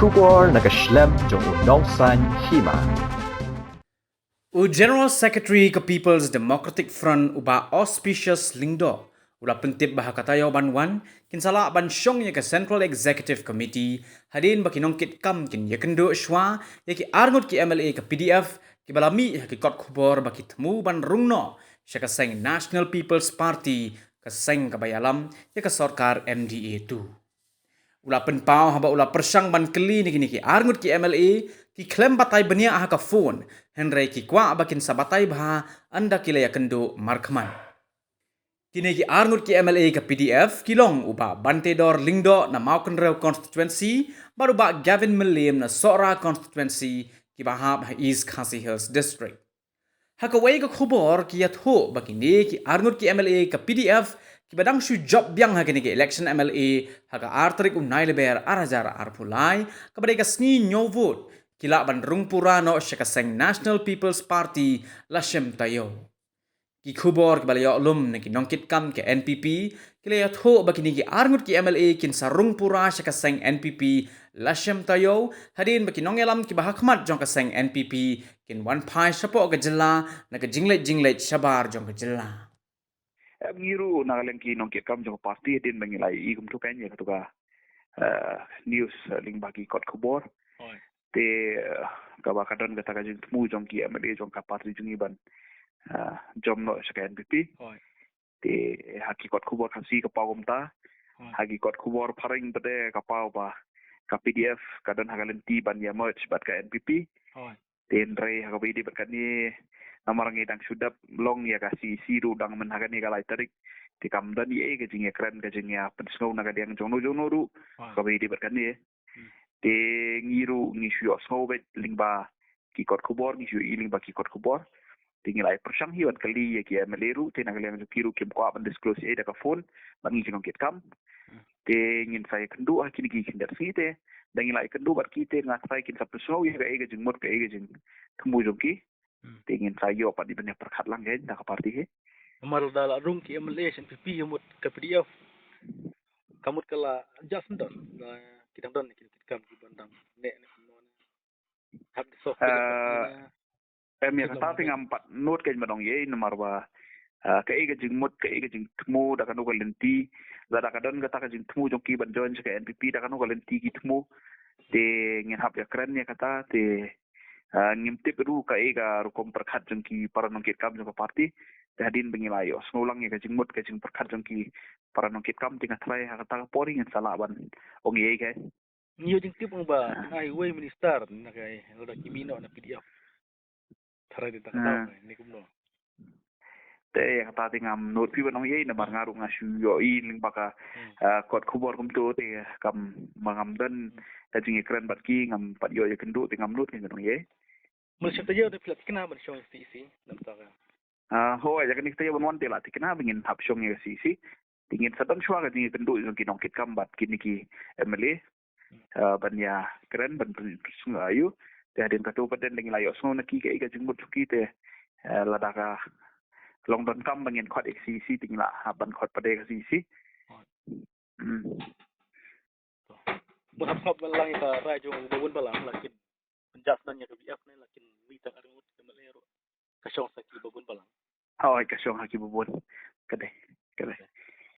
kubor nakaslem jong unongsan hima. General Secretary ke People's Democratic Front uba auspicious lingdo ula pentip bahakatayo banwan kinsala ban syong ya ke Central Executive Committee hadin baki nongkit kam kin ya kendo shwa ya ki arngut ki MLA ke PDF ki balami ya ki kot khubor baki temu ban rungno syaka seng National People's Party ke seng kabayalam ya ke sarkar MDA tu. Ula penpau haba ula persang ban keli ni ki arngut ki MLA ki klem batai benia aha ka phone henry ki kwa bakin sabatai bah anda kilaya kendo markman. Kini ki arngut ki MLA ke PDF kilong uba Bantedor Lingdo na Maukenrew constituency baru ba Gavin William na Sora constituency ki bahab East Khasi Hills district. Hakawai ka khubor ki yatho bakini ki arngut ki MLA ke PDF ki badang shu job biang ha kini ki election MLA haka artrik unai leber arajar arpulai kabadai ka sni nyo vote kila ban rungpura no syakaseng National People's Party lashem tayo. Ki khubor ki balaya ulum na ki nongkit kam ke NPP kila yatho bakini ki arngut ki MLA kin sarungpura syakaseng NPP lashem tayo hadin baki nongelam ki bahakmat jong kaseng NPP kin one pai sapo ke jela na ke jinglet sabar jong ke jela. Ngiru nagalengki nongkit kam jong parti din mengilai igum tu kan ya tuka news ling bagi kot kubor te kabakadan kata kajing temu jong ki MLA jong ka parti jong iban jom no sa NPP te haki kot kubor kasi ka pawom ta haki kot kubor paring bade ka paw ba ka PDF kadan hagalenti ban ya merge bat ka NPP ten re hagabidi bat kani namarang idang sudap long ya kasi siru dang menhagani galai tarik ti kamdan ye ke jinge kran ke jinge pensno naga diang jono ru kabidi bat kani te ngiru ngisyu osnobet lingba ki kot kubor ngisyu ilingba ki kot kubor tingilai persang hiwan kali ya ki meleru te naga diang kiru kim ko aban disclose e daga phone bangi kinong kit kam te ngin saya kendu akini ki kindar site dangilai kendu bat kite ngasai kin sapso ya ga jing mot ga jing kemu joki tingin sayo pa di banyak perkat lang kan dah parti he Mar dala rung ki MLA NPP yamut ka PDF kamut kala adjustment da kitang don kitam ki bandang ne non hab so ya kata tingam 4 note kan madong ye nomor ba ka jing mot ka jing temu da kanu lenti da kadon kata ka jing temu joki ban join sa NPP da kanu lenti ki temu te ngin hab ya keren ya kata te ngimtip ru ka rukom perkhat jengki para nongkit kam jengka parti hadin bengilai os ngulang ya kajing mut kajing perkhat jengki para nongkit kam tingah trai kata pori ngin salaban ong ye ke niyo jing tip ba highway minister na kay roda kimino na PDF tara dita kataw ni kumno te kata tingam not pi banong ye na bar ngaru ngasu yo ling baka kot khubor kum tu te kam mangamdan kajing ikran batki ngam pat yo ye kendu tingam lut ngin banong ye Malaysia tayo de plat kina ba show CC namtaka ho ya kan kita bon tela tikna bingin hap syong ya sisi tingin sadam shwa ga dingi kendu jong kinong kit kambat kini ki MLA ban ya keren ban sunga ayu te hadin katu paden dingi layo so na ki ga jingmut ki te ladaka long don kam bangin khot XCC tingla ban khot pade ka sisi mo hap lang ka radyo ng bawon balang lakin adjustment niya ka BF na lakin wita arngut ka malero kasyong sa ki bawon balang Hoi kasyong haki bubun kade